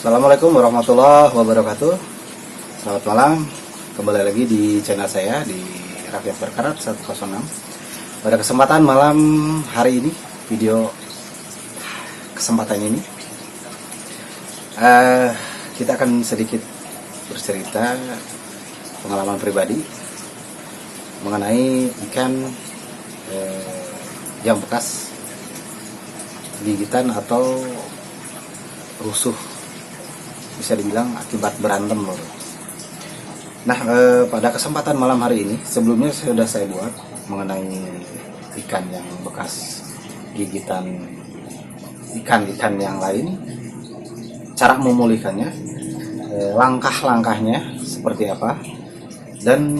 Assalamualaikum warahmatullahi wabarakatuh. Selamat malam. Kembali lagi di channel saya di Rakyat Berkarat 106. Pada kesempatan malam hari ini, video kesempatan ini kita akan sedikit bercerita pengalaman pribadi mengenai ikan yang bekas gigitan atau rusuh, bisa dibilang akibat berantem loh. Nah, pada kesempatan malam hari ini, sebelumnya sudah saya buat mengenai ikan yang bekas gigitan ikan-ikan yang lain, cara memulihkannya, langkah-langkahnya seperti apa, dan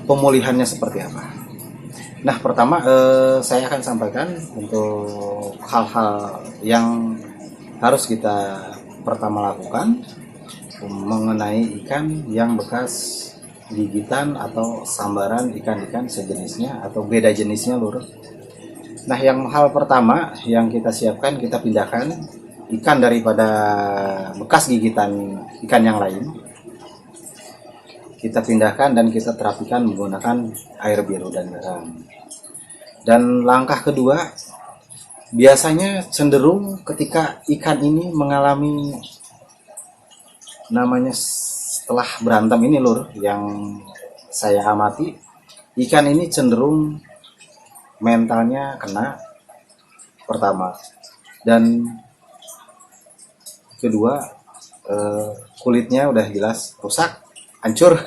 pemulihannya seperti apa. Nah, pertama saya akan sampaikan untuk hal-hal yang harus kita pertama lakukan mengenai ikan yang bekas gigitan atau sambaran ikan-ikan sejenisnya atau beda jenisnya lur. Nah, hal pertama yang kita siapkan, kita pindahkan ikan daripada bekas gigitan ikan yang lain. Kita pindahkan dan kita terapikan menggunakan air biru dan garam. Dan langkah kedua, biasanya cenderung ketika ikan ini mengalami namanya setelah berantem ini lur, yang saya amati, ikan ini cenderung mentalnya kena pertama, dan kedua kulitnya udah jelas rusak, hancur.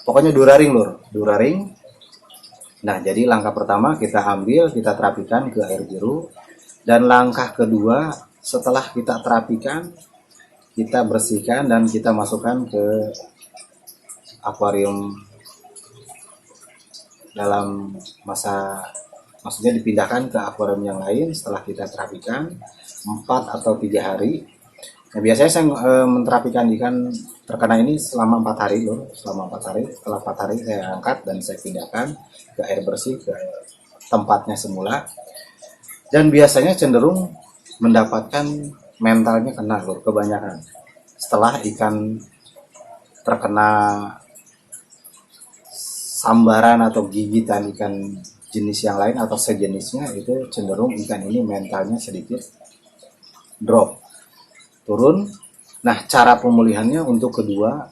Pokoknya duraring lur, duraring. Nah, jadi langkah pertama kita ambil, kita terapikan ke air biru. Dan langkah kedua, setelah kita terapikan, kita bersihkan dan kita masukkan ke akuarium dalam maksudnya dipindahkan ke akuarium yang lain setelah kita terapikan 4 atau 3 hari. Nah, biasanya saya menterapikan ikan terkena ini selama 4 hari loh, selama 4 hari. Setelah 4 hari saya angkat dan saya pindahkan ke air bersih, ke tempatnya semula. Dan biasanya cenderung mendapatkan mentalnya kena loh, kebanyakan. Setelah ikan terkena sambaran atau gigitan ikan jenis yang lain atau sejenisnya, itu cenderung ikan ini mentalnya sedikit drop, turun. Nah, cara pemulihannya untuk kedua,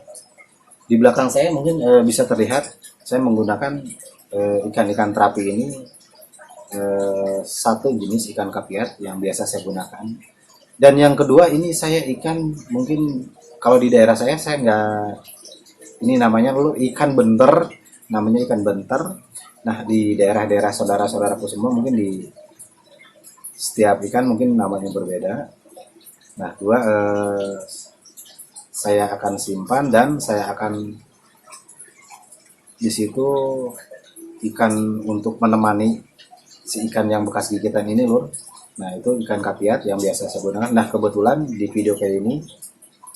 di belakang saya mungkin bisa terlihat saya menggunakan ikan-ikan terapi ini, satu jenis ikan kapiat yang biasa saya gunakan, dan yang kedua ini saya ikan, mungkin kalau di daerah saya nggak, ini namanya dulu ikan benter, namanya ikan benter. Nah, di daerah-daerah saudara-saudaraku semua mungkin di setiap ikan mungkin namanya berbeda. Nah, saya akan simpan dan saya akan di situ ikan untuk menemani si ikan yang bekas gigitan ini lur. Nah, itu ikan kapiat yang biasa saya gunakan. Nah, kebetulan di video kayak ini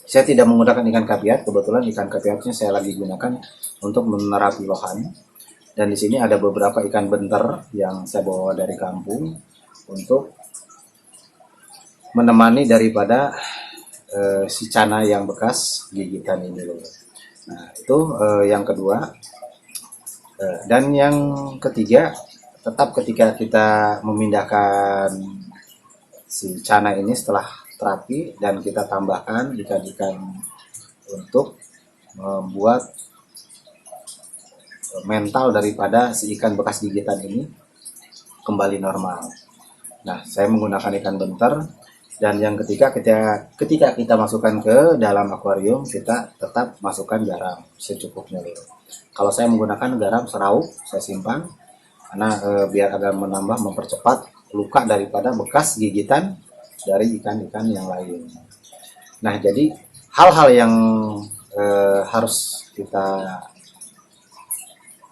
saya tidak menggunakan ikan kapiat. Kebetulan ikan kapiatnya saya lagi gunakan untuk menerapi lohan. Dan di sini ada beberapa ikan benter yang saya bawa dari kampung untuk menemani daripada si cana yang bekas gigitan ini loh. Nah, itu yang kedua. Dan yang ketiga, tetap ketika kita memindahkan si cana ini setelah terapi dan kita tambahkan ikan-ikan untuk membuat mental daripada si ikan bekas gigitan ini kembali normal. Nah, saya menggunakan ikan benter. Dan yang ketiga, ketika kita masukkan ke dalam akuarium, kita tetap masukkan garam secukupnya. Kalau saya menggunakan garam serau, saya simpan karena biar agar mempercepat luka daripada bekas gigitan dari ikan-ikan yang lain. Nah, jadi hal-hal yang harus kita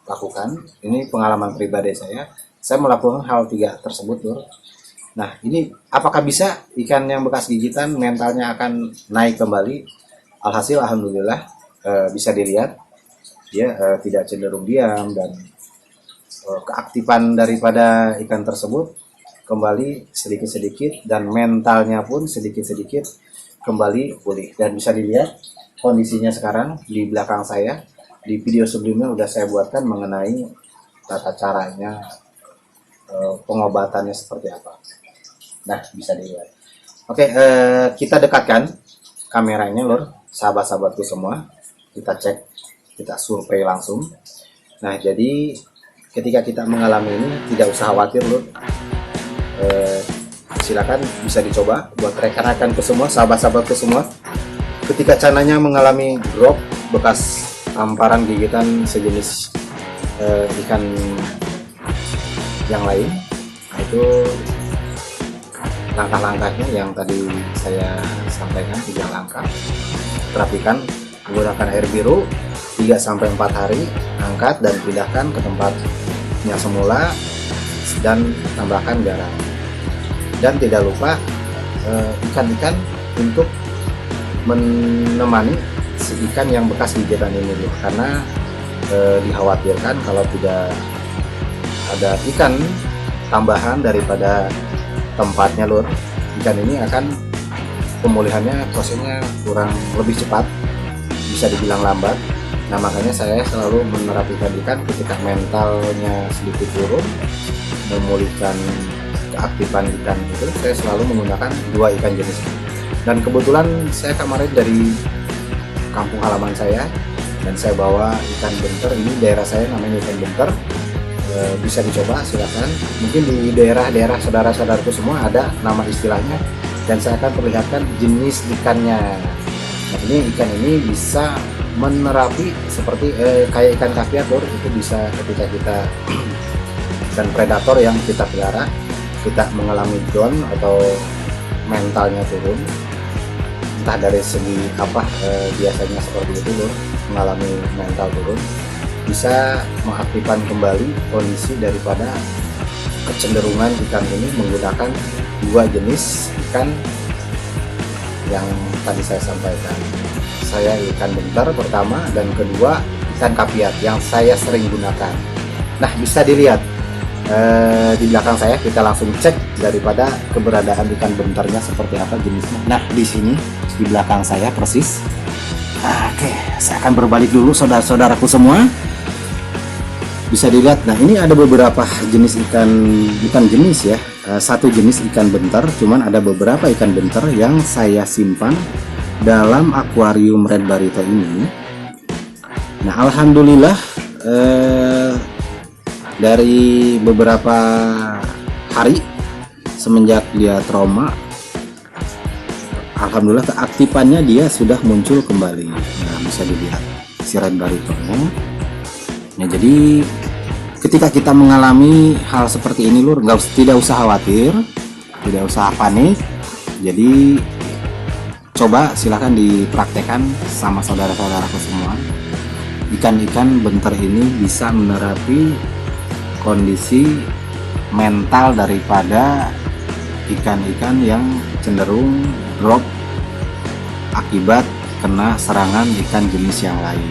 lakukan, ini pengalaman pribadi saya melakukan hal 3 tersebut lur. Nah, ini apakah bisa ikan yang bekas gigitan mentalnya akan naik kembali? Alhasil alhamdulillah bisa dilihat dia tidak cenderung diam, dan keaktifan daripada ikan tersebut kembali sedikit-sedikit, dan mentalnya pun sedikit-sedikit kembali pulih. Dan bisa dilihat kondisinya sekarang di belakang saya. Di video sebelumnya udah saya buatkan mengenai tata caranya, pengobatannya seperti apa. Nah, bisa dilihat. Oke, kita dekatkan kameranya lur, sahabat-sahabatku semua. Kita cek, kita survei langsung. Nah, jadi ketika kita mengalami ini tidak usah khawatir lur. Silakan bisa dicoba buat rekan-rekanku semua, sahabat-sahabatku semua. Ketika cananya mengalami drop bekas tamparan gigitan sejenis ikan yang lain, itu langkah-langkahnya yang tadi saya sampaikan, 3 langkah. Perhatikan, menggunakan air biru 3-4 hari, angkat dan pindahkan ke tempatnya semula dan tambahkan garam. Dan tidak lupa ikan-ikan untuk menemani si ikan yang bekas gigitan ini dulu, karena dikhawatirkan kalau tidak ada ikan tambahan daripada tempatnya lur, ikan ini akan pemulihannya prosesnya kurang lebih cepat, bisa dibilang lambat. Nah, makanya saya selalu menerapkan ikan ketika mentalnya sedikit turun, memulihkan keaktifan ikan itu, saya selalu menggunakan 2 ikan jenis ini. Dan kebetulan saya kemarin dari kampung halaman saya, dan saya bawa ikan benter. Ini daerah saya namanya ikan benter. Bisa dicoba, silakan. Mungkin di daerah-daerah saudara-saudaraku semua ada nama istilahnya, dan saya akan perlihatkan jenis ikannya. Nah, ini ikan ini bisa menerapi seperti kayak ikan kaviator, itu bisa ketika kita dan predator yang kita pelihara, kita mengalami down atau mentalnya turun, entah dari segi apa, biasanya seperti itu loh, mengalami mental turun, bisa mengaktifkan kembali kondisi daripada kecenderungan ikan ini menggunakan 2 jenis ikan yang tadi saya sampaikan. Saya ikan bentar pertama, dan kedua ikan kapiat yang saya sering gunakan. Nah, bisa dilihat di belakang saya, kita langsung cek daripada keberadaan ikan bentarnya seperti apa jenisnya. Nah, di sini di belakang saya persis. Oke, saya akan berbalik dulu saudara-saudaraku semua. Bisa dilihat. Nah, ini ada beberapa jenis ikan, bukan jenis ya, 1 jenis ikan bentar, cuman ada beberapa ikan bentar yang saya simpan dalam akuarium red barito ini. Nah, alhamdulillah dari beberapa hari semenjak dia trauma, alhamdulillah keaktifannya dia sudah muncul kembali. Nah, bisa dilihat si red baritonya. Nah, jadi ketika kita mengalami hal seperti ini lur, tidak usah khawatir, tidak usah panik. Jadi coba silahkan dipraktekkan sama saudara-saudaraku semua. Ikan-ikan bentar ini bisa menerapi kondisi mental daripada ikan-ikan yang cenderung drop akibat kena serangan ikan jenis yang lain.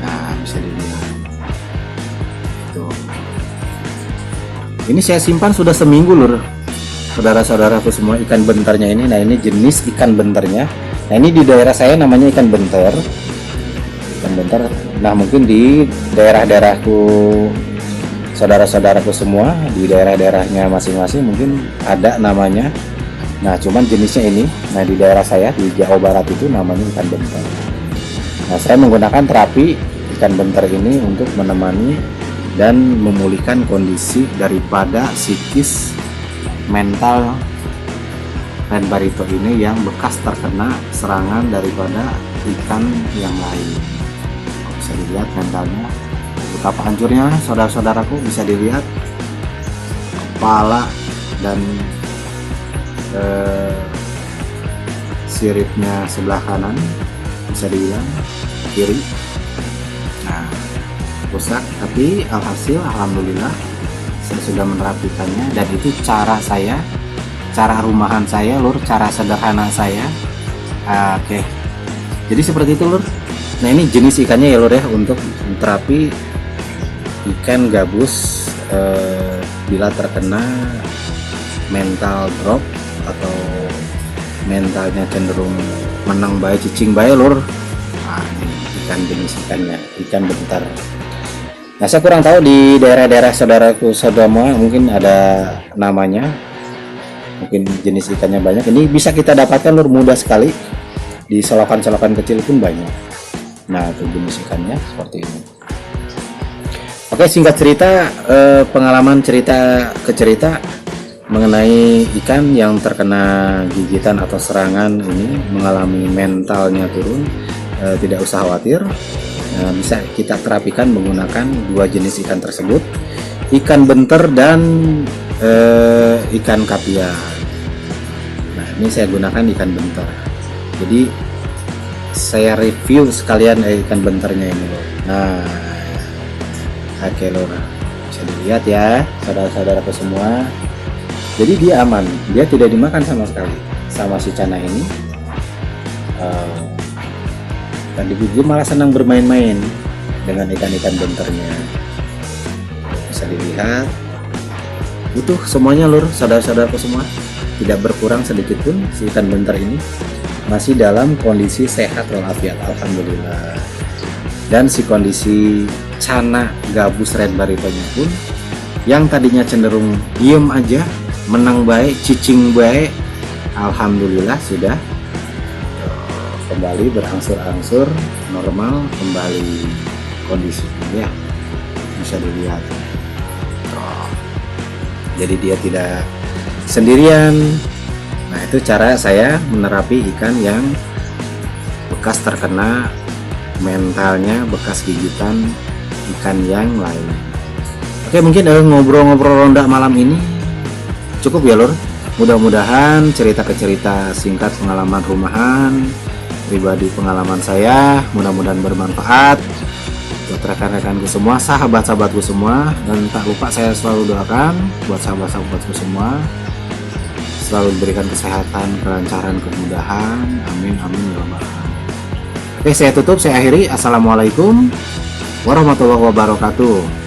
Nah, bisa dilihat tuh. Ini saya simpan sudah seminggu lur, saudara-saudaraku semua, ikan bentarnya ini. Nah, ini jenis ikan bentarnya. Nah, ini di daerah saya namanya ikan bentar. Ikan bentar. Nah, mungkin di daerah-daerahku, saudara-saudaraku semua, di daerah-daerahnya masing-masing mungkin ada namanya. Nah, cuman jenisnya ini. Nah, di daerah saya di Jawa Barat itu namanya ikan bentar. Nah, saya menggunakan terapi ikan bentar ini untuk menemani dan memulihkan kondisi daripada psikis mental red barito ini yang bekas terkena serangan daripada ikan yang lain. Bisa dilihat mentalnya betapa hancurnya, saudara-saudaraku. Bisa dilihat kepala dan siripnya sebelah kanan, bisa dibilang kiri. Nah, rusak, tapi alhasil alhamdulillah saya sudah menerapikannya. Dan itu cara saya, cara rumahan saya lur, cara sederhana saya. Oke, jadi seperti itu lur. Nah, ini jenis ikannya ya lur ya, untuk terapi ikan gabus bila terkena mental drop atau mentalnya cenderung menang baik cicing baik lur. Nah, ini ikan jenis ikannya, ikan bentar. Nah, saya kurang tahu di daerah-daerah saudaraku semua mungkin ada namanya, mungkin jenis ikannya banyak. Ini bisa kita dapatkan lur, mudah sekali di selokan-selokan kecil pun banyak. Nah, itu jenis ikannya seperti ini. Oke, singkat cerita, pengalaman cerita ke cerita mengenai ikan yang terkena gigitan atau serangan ini mengalami mentalnya turun. Tidak usah khawatir, bisa kita terapikan menggunakan dua jenis ikan tersebut, ikan benter dan ikan kapia. Nah, ini saya gunakan ikan benter, jadi saya review sekalian ikan benternya ini loh. Nah, oke lor, bisa dilihat ya saudara-saudaraku semua. Jadi dia aman, dia tidak dimakan sama sekali sama si Cana ini. Dan dia malah senang bermain-main dengan ikan-ikan benternya. Bisa dilihat utuh semuanya lur, saudara-saudaraku semua, tidak berkurang sedikit pun. Si ikan benter ini masih dalam kondisi sehat walafiat, alhamdulillah. Dan si kondisi Cana gabus red baritonya pun yang tadinya cenderung diem aja, menang baik, cicing baik, alhamdulillah sudah kembali berangsur-angsur normal kembali kondisinya, bisa dilihat. Jadi dia tidak sendirian. Nah, itu cara saya menerapi ikan yang bekas terkena mentalnya, bekas gigitan ikan yang lain. Oke, mungkin ngobrol-ngobrol ronda malam ini cukup ya lur. Mudah-mudahan cerita ke cerita singkat pengalaman rumahan pribadi, pengalaman saya, mudah-mudahan bermanfaat buat rekan-rekanku semua, sahabat-sahabatku semua. Dan tak lupa saya selalu doakan buat sahabat-sahabatku semua selalu diberikan kesehatan, kelancaran, kemudahan, amin amin ya rabbal alamin. Oke, saya tutup, saya akhiri. Assalamualaikum warahmatullahi wabarakatuh.